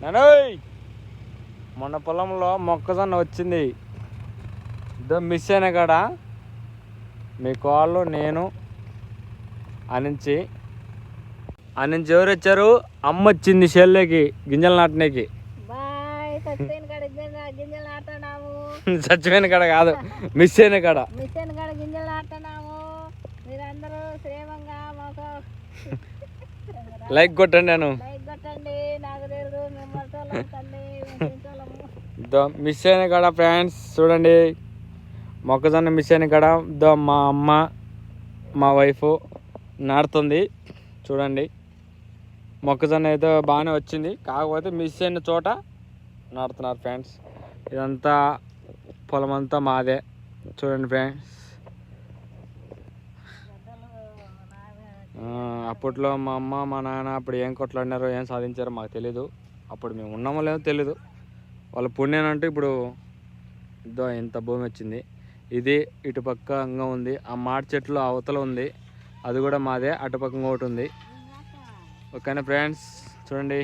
నానోయ్ మొన్న పొలంలో మొక్కజొన్న వచ్చింది. ఇదో మిస్ అయిన కాడ మీ కాళ్ళు నేను అనించి ఎవరు వచ్చారు? అమ్మ వచ్చింది షెల్లోకి గింజలు నాటనేకి. చచ్చిపోయిన కాడ కాదు, మిస్ అయిన కాడ. గింజలు నాటున్నాము. మీరందరూ క్షేమంగా మాకు లైక్ కొట్టండి. నేను నాకు తెలుసు మిస్ అయిన కాడ ఫ్రెండ్స్ చూడండి, మొక్కజొన్న మిస్ అయిన కాడ మా అమ్మ మా వైఫ్ నాటుతుంది. చూడండి మొక్కజొన్న అయితే బాగానే వచ్చింది, కాకపోతే మిస్ అయిన చోట నాటుతున్నారు ఫ్రెండ్స్. ఇదంతా పొలం అంతా మాదే. చూడండి ఫ్రెండ్స్, అప్పట్లో మా అమ్మ మా నాన్న అప్పుడు ఏం కొట్లాడినారో ఏం సాధించారో మాకు తెలీదు. అప్పుడు మేము ఉన్నామో లేదో తెలీదు. వాళ్ళ పుణ్యానంటే ఇప్పుడు ఇదో ఇంత భూమి వచ్చింది. ఇది ఇటుపక్కంగా ఉంది. ఆ మాడి చెట్లు అవతల ఉంది, అది కూడా మాదే. అటుపక్కంగా ఒకటి ఉంది. ఓకేనా ఫ్రెండ్స్ చూడండి.